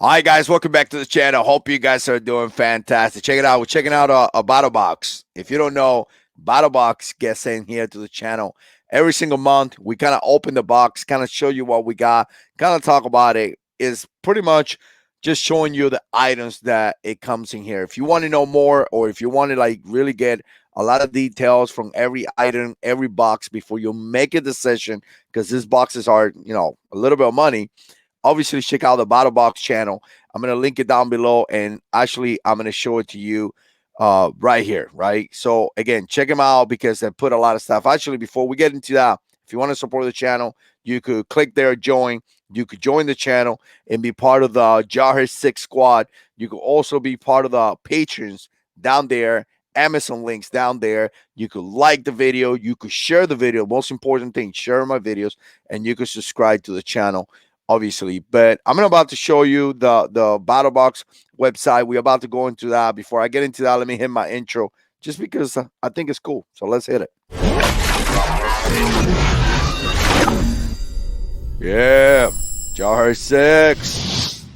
All right, guys, welcome back to the channel. Hope you guys are doing fantastic. Check it out. We're checking out a Battlbox. If you don't know, Battlbox gets in here to the channel every single month. We kind of open the box, kind of show you what we got, kind of talk about it. Is pretty much just showing you the items that it comes in here. If you want to know more, or if you want to like really get a lot of details from every item, every box before you make a decision, because these boxes are, a little bit of money. Obviously, check out the Battlbox channel. I'm going to link it down below, and actually I'm going to show it to you right here, right? So again, check them out because they put a lot of stuff. Actually, before we get into that, if you want to support the channel, you could click there, join. You could join the channel and be part of the Jarhead 6 squad. You could also be part of the patrons down there, Amazon links down there. You could like the video, you could share the video. Most important thing, share my videos, and you could subscribe to the channel, obviously. But I'm about to show you the Battlebox website. We're about to go into that. Before I get into that, let me hit my intro, just because I think it's cool. So let's hit it. Yeah, Jar 6.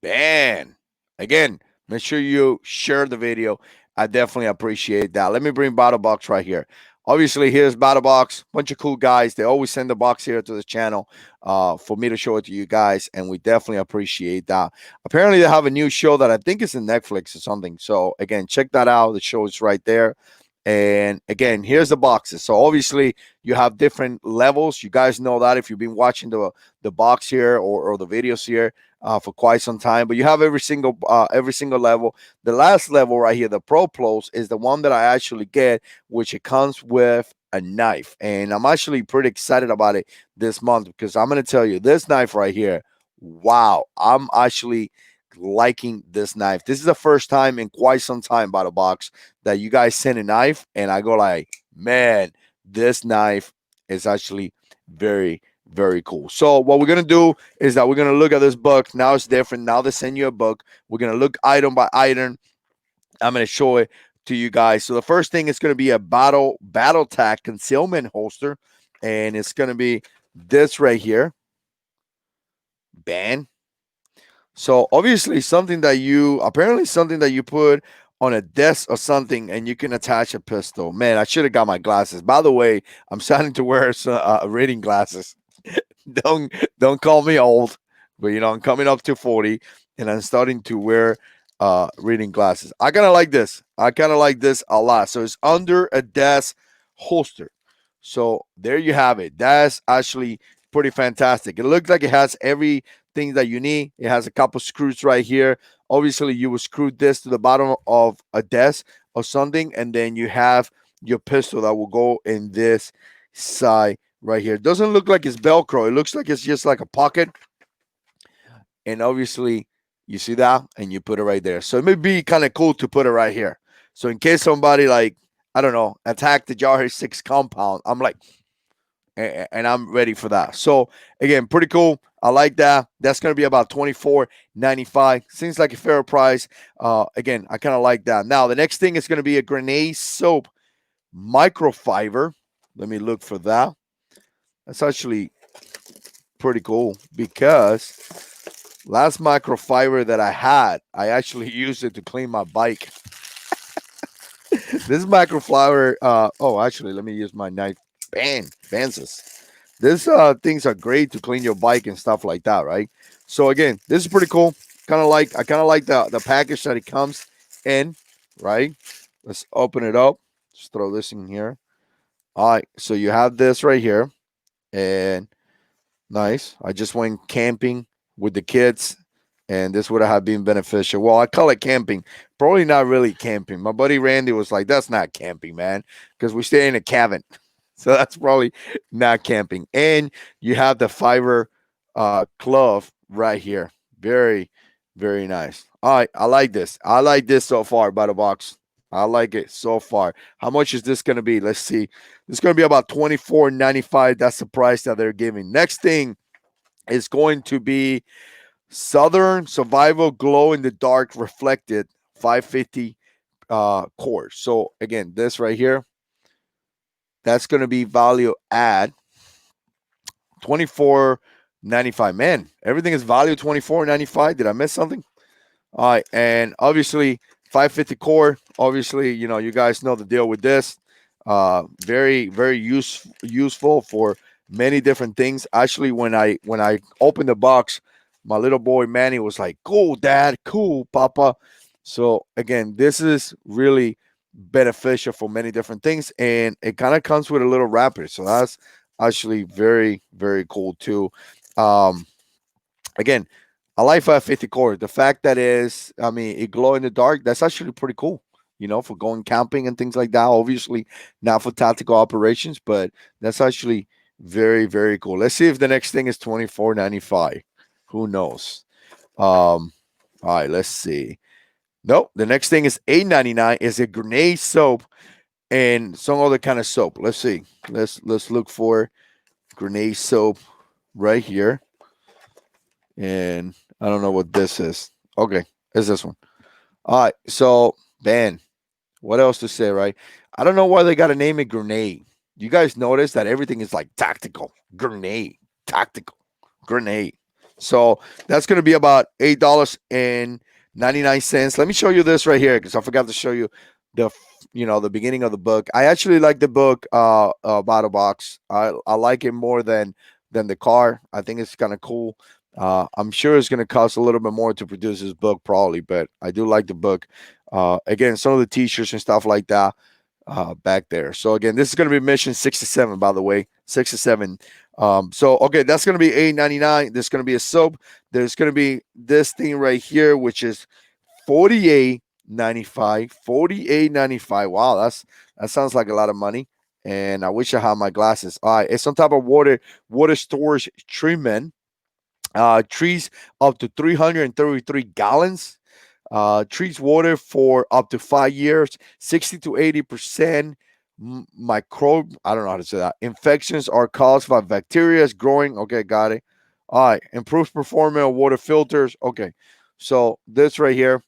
Man. Again, make sure you share the video. I definitely appreciate that. Let me bring Battlebox right here. Obviously, here's Battlebox. Bunch of cool guys. They always send the box here to the channel for me to show it to you guys, and we definitely appreciate that. Apparently, they have a new show that I think is in Netflix or something. So, again, check that out. The show is right there. And again, here's the boxes. So obviously you have different levels. You guys know that if you've been watching the box here, or the videos here for quite some time. But you have every single level. The last level right here, the Pro Plus, is the one that I actually get, which it comes with a knife. And I'm actually pretty excited about it this month, because I'm going to tell you, this knife right here, wow, I'm actually liking this knife. This is the first time in quite some time, by the box, that you guys send a knife and I go like, man, this knife is actually very, very cool. So what we're gonna do is that we're gonna look at this book. Now it's different. Now they send you a book. We're gonna look item by item. I'm gonna show it to you guys. So the first thing is gonna be a battle tack concealment holster, and it's gonna be this right here. Band. So obviously something that you put on a desk or something, and you can attach a pistol. Man, I should have got my glasses. By the way, I'm starting to wear some reading glasses. don't don't call me old, but I'm coming up to 40, and I'm starting to wear reading glasses. I kind of like this. I kind of like this a lot. So it's under a desk holster. So there you have it. That's actually pretty fantastic. It looks like it has everything that you need. It has a couple screws right here. Obviously, you will screw this to the bottom of a desk or something, and then you have your pistol that will go in this side right here. It doesn't look like it's Velcro. It looks like it's just like a pocket. And obviously, you see that, and you put it right there. So it may be kind of cool to put it right here. So in case somebody, like, I don't know, attack the Jarhead 6 compound, I'm like, and I'm ready for that. So again, pretty cool. I like that. That's gonna be about $24.95. Seems like a fair price. Again, I kind of like that. Now the next thing is gonna be a grenade soap microfiber. Let me look for that. That's actually pretty cool, because last microfiber that I had, I actually used it to clean my bike. This microfiber, actually, let me use my knife. Banzas. These things are great to clean your bike and stuff like that, right? So again, this is pretty cool. I kind of like the package that it comes in, right? Let's open it up. Just throw this in here. All right, so you have this right here, and nice. I just went camping with the kids, and this would have been beneficial. Well, I call it camping. Probably not really camping. My buddy Randy was like, "That's not camping, man," because we stay in a cabin. So that's probably not camping. And you have the fiber glove right here. Very, very nice. All right, I like this. I like this so far, by the box. I like it so far. How much is this going to be? Let's see. This is going to be about $24.95. That's the price that they're giving. Next thing is going to be Southern Survival Glow in the Dark Reflected 550 core. So again, this right here, that's going to be value add 24 95. Man, everything is value 24.95. Did I miss something? All right, and obviously 550 core. Obviously, you guys know the deal with this. Very very useful for many different things. Actually, when I opened the box, my little boy Manny was like, "Cool, Dad. Cool, Papa." So again, this is really beneficial for many different things, and it kind of comes with a little wrapper. So that's actually very very cool too. Um, Again, I like 550 core. The fact that is, I mean, it glow in the dark. That's actually pretty cool. For going camping and things like that. Obviously, not for tactical operations, but that's actually very very cool. Let's see if the next thing is 24.95. Who knows? All right, let's see. Nope. The next thing is 8.99. Is a grenade soap and some other kind of soap. Let's see. Let's look for grenade soap right here. And I don't know what this is. Okay, it's this one. All right, so man, what else to say, right? I don't know why they got to name it grenade. You guys notice that everything is like tactical, grenade, tactical, grenade. So that's going to be about $8.99. Let me show you this right here because I forgot to show you the beginning of the book. I actually like the book, Battlebox. I like it more than the car. I think it's kind of cool. I'm sure it's going to cost a little bit more to produce this book, probably, but I do like the book. Again, some of the T-shirts and stuff like that back there. So again, this is going to be mission 67, by the way, 67. So okay, that's going to be $8.99. There's going to be a soap. There's going to be this thing right here, which is 48.95. 48.95. Wow, that sounds like a lot of money. And I wish I had my glasses. All right, it's some type of water storage treatment. Trees up to 333 gallons. Treats water for up to 5 years. 60 to 80% microbe. I don't know how to say that. Infections are caused by bacteria growing. Okay, got it. All right. Improves performance of water filters. Okay. So this right here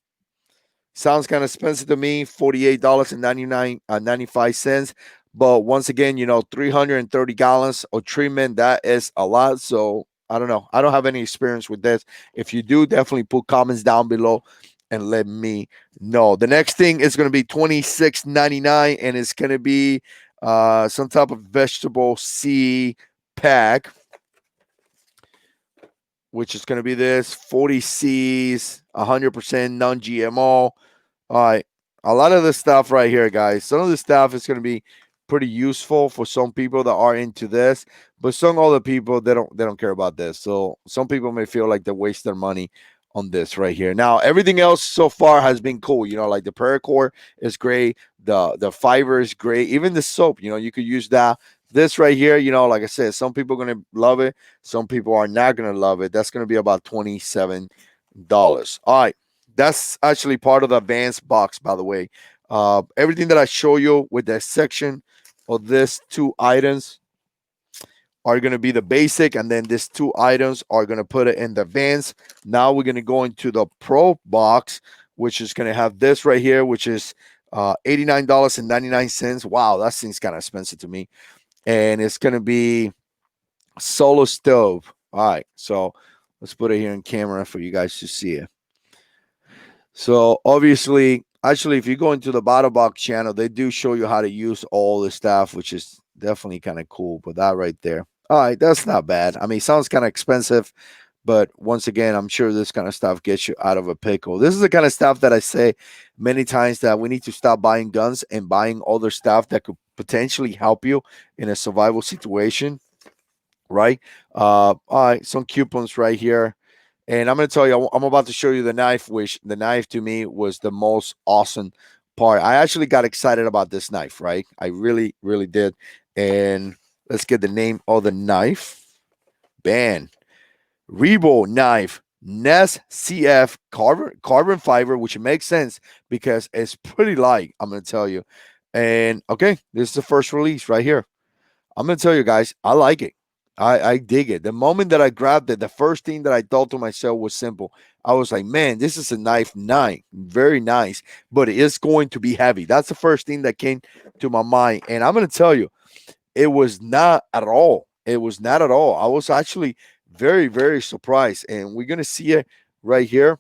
sounds kind of expensive to me. $48.95. But once again, 330 gallons of treatment, that is a lot. So I don't know. I don't have any experience with this. If you do, definitely put comments down below and let me know. The next thing is going to be $26.99, and it's going to be some type of vegetable C pack, which is going to be this 40 C's, 100% non-GMO. All right. A lot of the stuff right here, guys. Some of the stuff is going to be pretty useful for some people that are into this, but some other people they don't care about this. So some people may feel like they waste their money on this right here. Now, everything else so far has been cool. Like the paracord is great, the fiber is great, even the soap. You could use that. This right here, like I said, some people are gonna love it, some people are not gonna love it. That's gonna be about $27. All right, that's actually part of the advanced box, by the way. Everything that I show you with that section of these two items are going to be the basic, and then these two items are going to put it in the advanced. Now we're going to go into the pro box, which is going to have this right here, which is $89.99. Wow, that seems kind of expensive to me. And it's going to be solo stove. All right, so let's put it here in camera for you guys to see it. So obviously, actually, if you go into the Battlbox channel, they do show you how to use all the stuff, which is definitely kind of cool. But that right there, all right, that's not bad. I mean, it sounds kind of expensive, but once again, I'm sure this kind of stuff gets you out of a pickle. This is the kind of stuff that I say many times that we need to stop buying guns and buying other stuff that could potentially help you in a survival situation, right? All right, some coupons right here. And I'm going to tell you, I'm about to show you the knife, which the knife to me was the most awesome part. I actually got excited about this knife, right? I really, really did. And let's get the name of the knife. Ban. Rebo knife. Nest CF carbon fiber, which makes sense because it's pretty light, I'm going to tell you. And okay, this is the first release right here. I'm going to tell you guys, I like it. I dig it. The moment that I grabbed it, the first thing that I thought to myself was simple. I was like, man, this is a knife nine. Very nice, but it is going to be heavy. That's the first thing that came to my mind. And I'm going to tell you, it was not at all. It was not at all. I was actually very, very surprised. And we're gonna see it right here.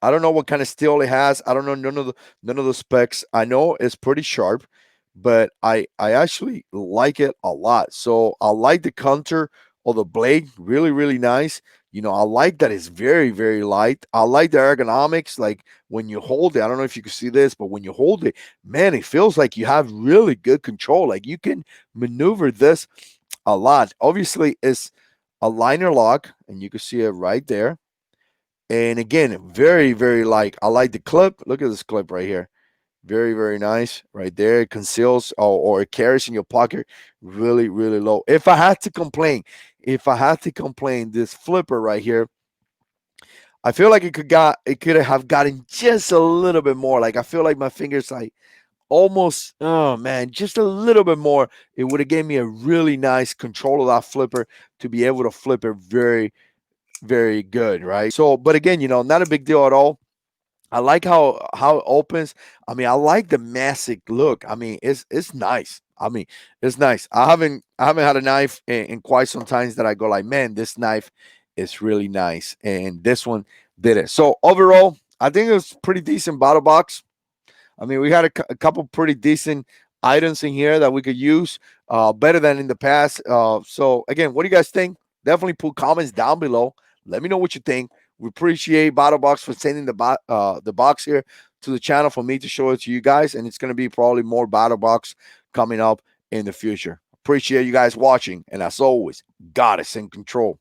I don't know what kind of steel it has. I don't know none of the specs. I know it's pretty sharp, but I actually like it a lot. So I like the contour of the blade, really really nice. I like that it's very very light. I like the ergonomics. Like when you hold it, I don't know if you can see this, but when you hold it, man, it feels like you have really good control. Like you can maneuver this a lot. Obviously, it's a liner lock, and you can see it right there. And again, very, very like I like the clip. Look at this clip right here. Very, very nice. Right there. It conceals or it carries in your pocket really, really low. If I had to complain, this flipper right here, I feel like it could have gotten just a little bit more. Like I feel like my fingers like almost oh man, just a little bit more. It would have gave me a really nice control of that flipper to be able to flip it very, very good, right? So, but again, not a big deal at all. I like how it opens. I mean, I like the massive look. I mean, it's nice. I mean, it's nice. I haven't had a knife in quite some times that I go like, man, this knife is really nice, and this one did it. So overall, I think it was pretty decent battle box. I mean, we had a couple pretty decent items in here that we could use, better than in the past. So again, what do you guys think? Definitely put comments down below. Let me know what you think. We appreciate BattleBox for sending the box here to the channel for me to show it to you guys, and it's going to be probably more BattleBox coming up in the future. Appreciate you guys watching, and as always, God is in control.